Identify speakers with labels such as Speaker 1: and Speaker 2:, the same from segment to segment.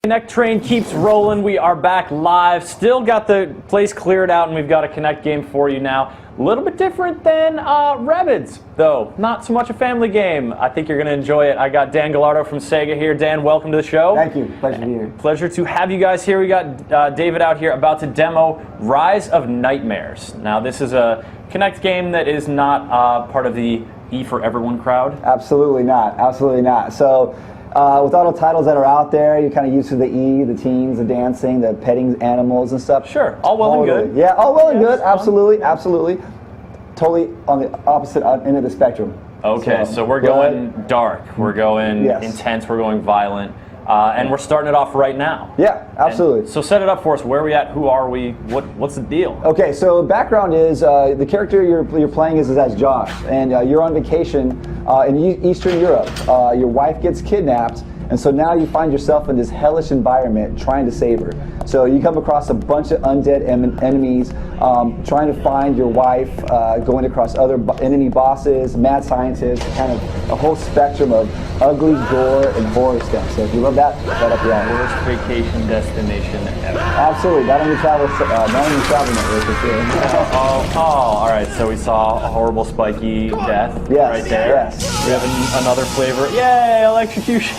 Speaker 1: Connect train keeps rolling. We are back live. Still got the place cleared out, and we've got a Connect game for you now. A little bit different than Rabbids, though. Not so much a family game. I think you're going to enjoy it. I got Dan Gallardo from Sega here. Dan, welcome to the show.
Speaker 2: Thank you. Pleasure to be here.
Speaker 1: Pleasure to have you guys here. We got David out here about to demo Rise of Nightmares. Now, this is a Connect game that is not part of the E for Everyone crowd.
Speaker 2: Absolutely not. Absolutely not. So, with all the titles that are out there, you're kind of used to the E, the teens, the dancing, the petting animals and stuff.
Speaker 1: Sure. All well and good.
Speaker 2: Yeah, all well and good. Absolutely. Absolutely. Totally on the opposite end of the spectrum.
Speaker 1: Okay, so we're going dark. We're going intense. We're going violent. And we're starting it off right now.
Speaker 2: Yeah, absolutely.
Speaker 1: And so set it up for us. Where are we at? Who are we? What's the deal?
Speaker 2: Okay, so background is the character you're playing is as Josh, and you're on vacation in Eastern Europe. Your wife gets kidnapped, and so now you find yourself in this hellish environment trying to save her. So you come across a bunch of undead enemies, trying to find your wife, going across other enemy bosses, mad scientists, kind of a whole spectrum of ugly, gore, and horror stuff. So if you love that, right up your alley.
Speaker 1: Worst vacation destination ever.
Speaker 2: Absolutely, not on your travel network for sure.
Speaker 1: All right. So we saw a horrible spiky death right there.
Speaker 2: Yes.
Speaker 1: We have another flavor. Yay, electrocution.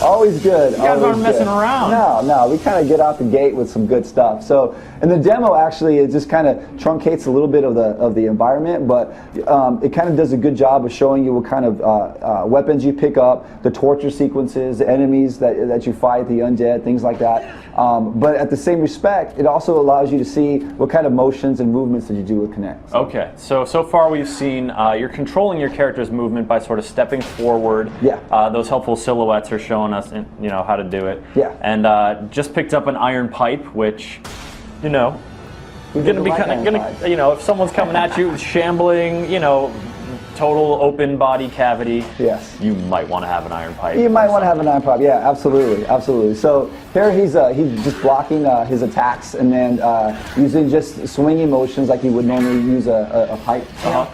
Speaker 2: Always good.
Speaker 1: You guys aren't messing around.
Speaker 2: No, we kind of get out the gate with some good stuff. So, in the demo, actually, it just kind of truncates a little bit of the environment, but it kind of does a good job of showing you what kind of weapons you pick up, the torture sequences, the enemies that you fight, the undead, things like that. But at the same respect, it also allows you to see what kind of motions and movements that you do with Connect.
Speaker 1: Okay, so far we've seen you're controlling your character's movement by sort of stepping forward.
Speaker 2: Yeah.
Speaker 1: Those helpful silhouettes are showing us, how to do it.
Speaker 2: Yeah.
Speaker 1: And just picked up an iron pipe, which, you're gonna be if someone's coming at you, shambling, total open body cavity.
Speaker 2: Yes.
Speaker 1: You might want to have an iron pipe.
Speaker 2: You might want to have an iron pipe. Yeah, absolutely. So here he's just blocking his attacks and then using just swinging motions like you would normally use a pipe.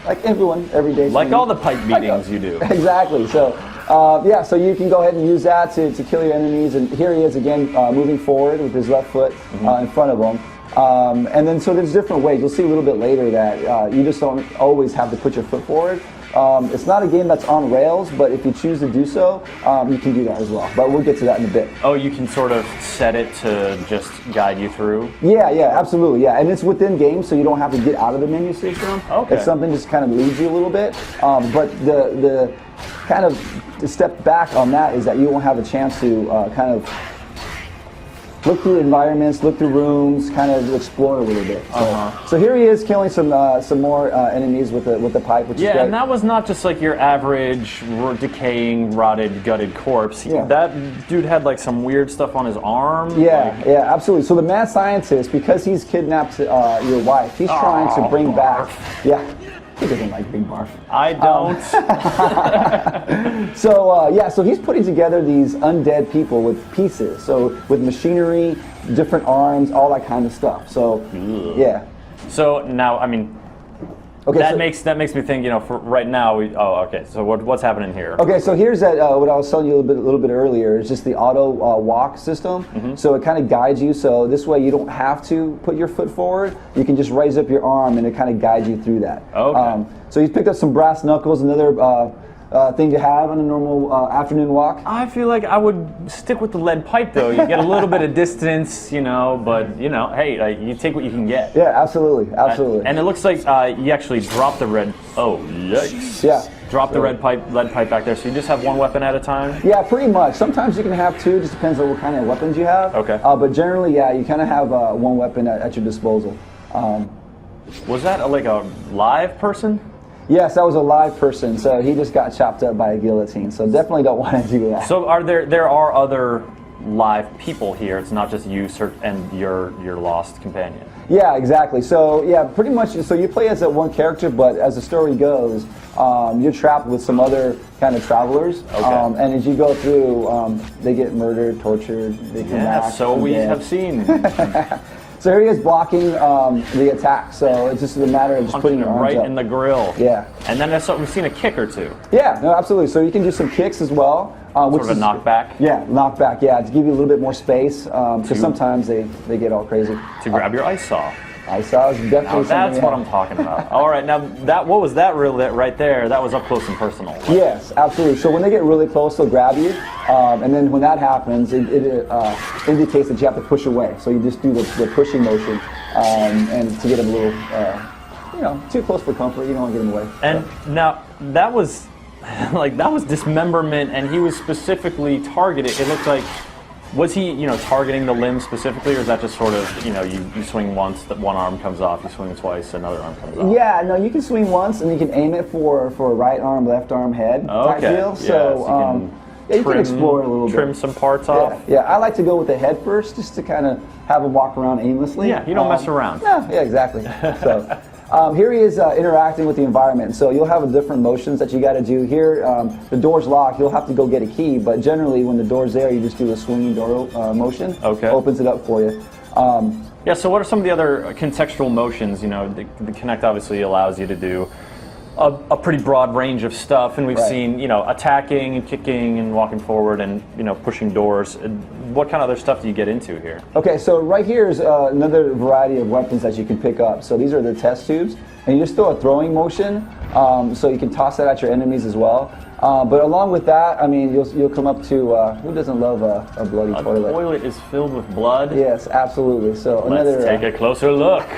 Speaker 2: Like everyone every day.
Speaker 1: Like all the pipe beatings you do.
Speaker 2: Exactly. So so you can go ahead and use that to kill your enemies. And here he is again moving forward with his left foot in front of him. And then so there's different ways. You'll see a little bit later that you just don't always have to put your foot forward. It's not a game that's on rails, but if you choose to do so, you can do that as well. But we'll get to that in a bit.
Speaker 1: Oh, you can sort of set it to just guide you through?
Speaker 2: Yeah, absolutely, yeah. And it's within game, so you don't have to get out of the menu system.
Speaker 1: Okay.
Speaker 2: It's something just kind of leads you a little bit. But the kind of the step back on that is that you won't have a chance to kind of look through environments, look through rooms, kind of explore a little bit. So here he is killing some more enemies with the pipe, which is great.
Speaker 1: And that was not just like your average decaying, rotted, gutted corpse.
Speaker 2: Yeah.
Speaker 1: That dude had like some weird stuff on his arm.
Speaker 2: Yeah, absolutely. So the mad scientist, because he's kidnapped your wife, he's trying to bring back. Yeah. He doesn't like big barf.
Speaker 1: I don't.
Speaker 2: So he's putting together these undead people with pieces. So with machinery, different arms, all that kind of stuff. So yeah.
Speaker 1: So now, I mean,
Speaker 2: okay,
Speaker 1: that makes me think. For right now, okay. So what's happening here?
Speaker 2: Okay, so here's that. What I was telling you a little bit earlier is just the auto walk system. So it kind of guides you. So this way you don't have to put your foot forward. You can just raise up your arm, and it kind of guides you through that.
Speaker 1: Okay.
Speaker 2: So he's picked up some brass knuckles, another thing to have on a normal afternoon walk.
Speaker 1: I feel like I would stick with the lead pipe, though. You get a little bit of distance, but hey, you take what you can get.
Speaker 2: Yeah, absolutely.
Speaker 1: And it looks like you actually dropped the red. Oh, yikes!
Speaker 2: Yeah.
Speaker 1: Drop the lead pipe back there. So you just have one weapon at a time.
Speaker 2: Yeah, pretty much. Sometimes you can have two. Just depends on what kind of weapons you have.
Speaker 1: Okay.
Speaker 2: But generally, yeah, you kind of have one weapon at your disposal.
Speaker 1: Was that like a live person?
Speaker 2: Yes, that was a live person, so he just got chopped up by a guillotine, so definitely don't want to do that.
Speaker 1: So there are other live people here, it's not just you and your lost companion?
Speaker 2: Yeah, exactly. So yeah, pretty much, so you play as that one character, but as the story goes, you're trapped with some other kind of travelers,
Speaker 1: okay.
Speaker 2: And as you go through, they get murdered, tortured, they come back.
Speaker 1: So we have seen.
Speaker 2: So here he is blocking the attack. So it's just a matter of just putting your arms
Speaker 1: right
Speaker 2: up.
Speaker 1: in the grill.
Speaker 2: Yeah.
Speaker 1: And then we've seen a kick or two.
Speaker 2: Yeah, no, absolutely. So you can do some kicks as well.
Speaker 1: Sort of a knockback.
Speaker 2: Yeah, knockback. Yeah, to give you a little bit more space. Because sometimes they get all crazy.
Speaker 1: To grab your ice saw.
Speaker 2: Ice saw is definitely
Speaker 1: Now that's what I'm talking about. All right, now what was that right there? That was up close and personal. Right?
Speaker 2: Yes, absolutely. So when they get really close, they'll grab you, and then when that happens, it indicates that you have to push away. So you just do the pushing motion, and to get them a little, too close for comfort. You don't want to get them away.
Speaker 1: And now that was dismemberment, and he was specifically targeted. It looked like. Was he, targeting the limb specifically, or is that just sort of, you swing once, that one arm comes off, you swing twice, another arm comes off?
Speaker 2: Yeah, no, you can swing once, and you can aim it for a right arm, left arm, head type deal. So, you can explore it a little bit.
Speaker 1: Trim some parts off?
Speaker 2: Yeah, I like to go with the head first, just to kind of have him walk around aimlessly.
Speaker 1: Yeah, you don't mess around.
Speaker 2: No, yeah, exactly. So. Here he is interacting with the environment. So you'll have different motions that you got to do. Here, the door's locked. You'll have to go get a key. But generally, when the door's there, you just do a swinging door motion. Okay. Opens it up for you.
Speaker 1: Yeah. So what are some of the other contextual motions? The Kinect obviously allows you to do a pretty broad range of stuff, and we've seen attacking and kicking and walking forward and pushing doors. What kind of other stuff do you get into here? Okay, so right here is another variety of weapons that you can pick up. So these are the test tubes, and you just throw a throwing motion, so you can toss that at your enemies as well. But along with that, I mean, you'll come up to who doesn't love a bloody toilet? The toilet is filled with blood.
Speaker 2: Yes, absolutely. So
Speaker 1: let's take a closer look.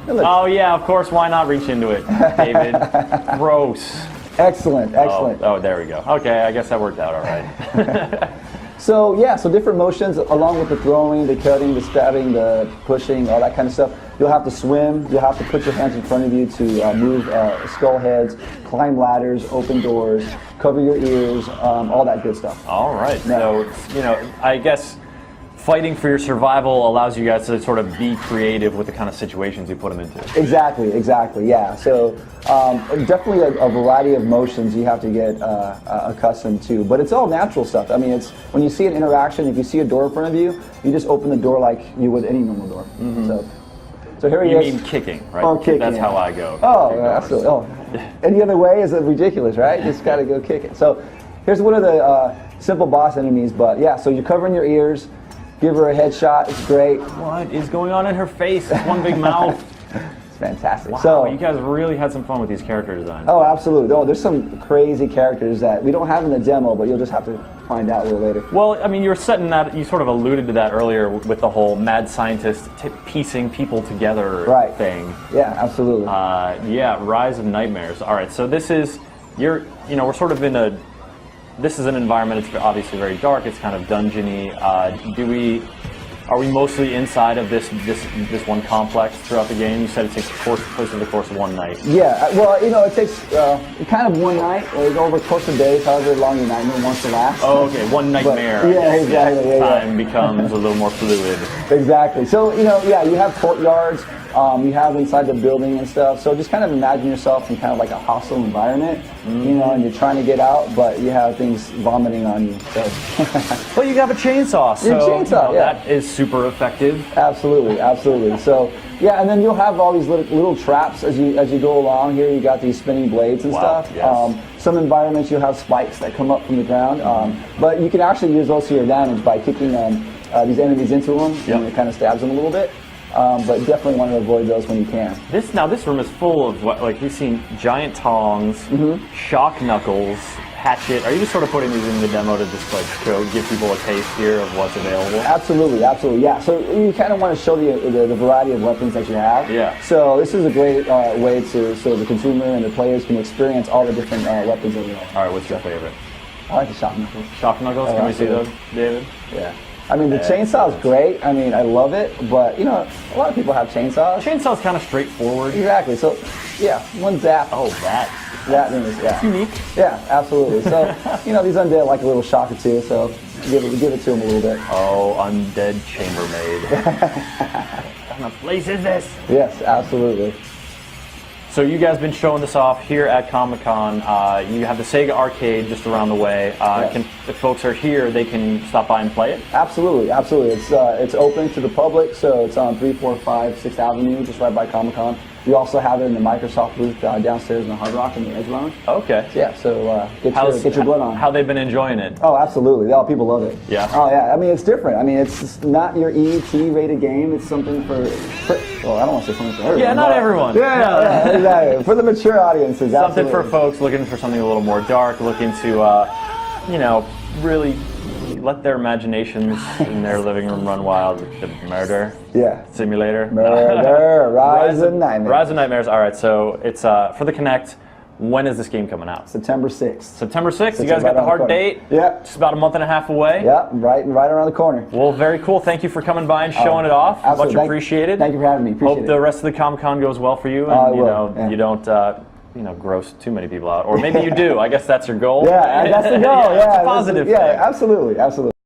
Speaker 1: Oh yeah, of course. Why not reach into it, David? Gross.
Speaker 2: Excellent.
Speaker 1: Oh, there we go. Okay, I guess that worked out all right.
Speaker 2: So different motions along with the throwing, the cutting, the stabbing, the pushing, all that kind of stuff. You'll have to swim. You'll have to put your hands in front of you to move skull heads, climb ladders, open doors, cover your ears, all that good stuff.
Speaker 1: All right. So I guess fighting for your survival allows you guys to sort of be creative with the kind of situations you put them into. Exactly,
Speaker 2: yeah. So definitely a variety of motions you have to get accustomed to, but it's all natural stuff. I mean, it's when you see an interaction, if you see a door in front of you, you just open the door like you would any normal door. Mm-hmm. So here he is.
Speaker 1: You mean kicking, right?
Speaker 2: Oh, kicking.
Speaker 1: That's how I go.
Speaker 2: Oh, absolutely. Oh, any other way is ridiculous, right? Just got to go kick it. So here's one of the simple boss enemies, but yeah, so you're covering your ears. Give her a headshot. It's great.
Speaker 1: What is going on in her face? It's one big mouth.
Speaker 2: It's fantastic.
Speaker 1: Wow,
Speaker 2: so
Speaker 1: you guys really had some fun with these character designs.
Speaker 2: Oh, absolutely. Oh, there's some crazy characters that we don't have in the demo, but you'll just have to find out a little later.
Speaker 1: Well, I mean, you were setting that. You sort of alluded to that earlier with the whole mad scientist piecing people together thing.
Speaker 2: Yeah, absolutely.
Speaker 1: Rise of Nightmares. All right, so this is we're sort of in a. This is an environment. It's obviously very dark. It's kind of dungeony. Are we mostly inside of this one complex throughout the game? You said it takes place over the course of one night.
Speaker 2: Yeah. Well, it takes kind of one night, or over the course of days, however long your nightmare wants to last.
Speaker 1: Oh, okay. One nightmare.
Speaker 2: Exactly.
Speaker 1: Time becomes a little more fluid.
Speaker 2: Exactly. So you have courtyards. You have inside the building and stuff. So just kind of imagine yourself in kind of like a hostile environment, and you're trying to get out, but you have things vomiting on you. So.
Speaker 1: Well, you have a chainsaw, so that is super effective.
Speaker 2: Absolutely. So and then you'll have all these little traps as you go along. Here you got these spinning blades and stuff.
Speaker 1: Yes.
Speaker 2: Some environments you'll have spikes that come up from the ground, but you can actually use those to your advantage by kicking these enemies into them, and it kind of stabs them a little bit. But definitely want to avoid those when you can.
Speaker 1: This room is full of we've seen giant tongs, shock knuckles, hatchet. Are you just sort of putting these in the demo to just give people a taste here of what's available?
Speaker 2: Absolutely, yeah. So you kind of want to show the variety of weapons that you have.
Speaker 1: Yeah.
Speaker 2: So this is a great way so the consumer and the players can experience all the different weapons that we have.
Speaker 1: All right, what's your favorite?
Speaker 2: I like the shock knuckles.
Speaker 1: Shock knuckles? Can we see those, David?
Speaker 2: Yeah. I mean, the chainsaw is great. I mean, I love it, but a lot of people have chainsaws.
Speaker 1: Chainsaw's kind of straightforward.
Speaker 2: Exactly. So, one zap.
Speaker 1: Oh, that
Speaker 2: means
Speaker 1: It's unique.
Speaker 2: Yeah, absolutely. So, these undead like a little shock or two. So, give it to them a little bit.
Speaker 1: Oh, undead chambermaid. What kind of place is this?
Speaker 2: Yes, absolutely.
Speaker 1: So you guys been showing this off here at Comic-Con. You have the Sega Arcade just around the way.
Speaker 2: Yes.
Speaker 1: If folks are here, they can stop by and play it?
Speaker 2: Absolutely, absolutely. It's open to the public, so it's on 345 6th Avenue, just right by Comic-Con. We also have it in the Microsoft booth downstairs in the Hard Rock in the Edge Lounge.
Speaker 1: Okay.
Speaker 2: Yeah, so get your blood on.
Speaker 1: How they've been enjoying it?
Speaker 2: Oh, absolutely. Oh, people love it.
Speaker 1: Yeah.
Speaker 2: Oh, yeah. I mean, it's different. I mean, it's not your ET rated game. It's something for well, I don't want to say something for everyone.
Speaker 1: Yeah, not everyone.
Speaker 2: Yeah, exactly. For the mature audiences,
Speaker 1: Something
Speaker 2: absolutely.
Speaker 1: for folks looking for something a little more dark, looking to, really let their imaginations in their living room run wild with the murder simulator.
Speaker 2: Murder, Rise of Nightmares.
Speaker 1: Rise of Nightmares. All right, so it's for the Kinect. When is this game coming out?
Speaker 2: September 6th.
Speaker 1: September 6th? You guys got the hard date?
Speaker 2: Yeah.
Speaker 1: Just about a month and a half away?
Speaker 2: Yeah, right around the corner.
Speaker 1: Well, very cool. Thank you for coming by and showing it off.
Speaker 2: Absolutely.
Speaker 1: Much appreciated.
Speaker 2: Thank you for having me. Appreciate
Speaker 1: Hope
Speaker 2: it.
Speaker 1: the rest of the Comic-Con goes well for you, and you don't gross too many people out. Or maybe you do. I guess that's your goal.
Speaker 2: Yeah, that's the goal.
Speaker 1: It's a positive thing.
Speaker 2: Yeah, absolutely.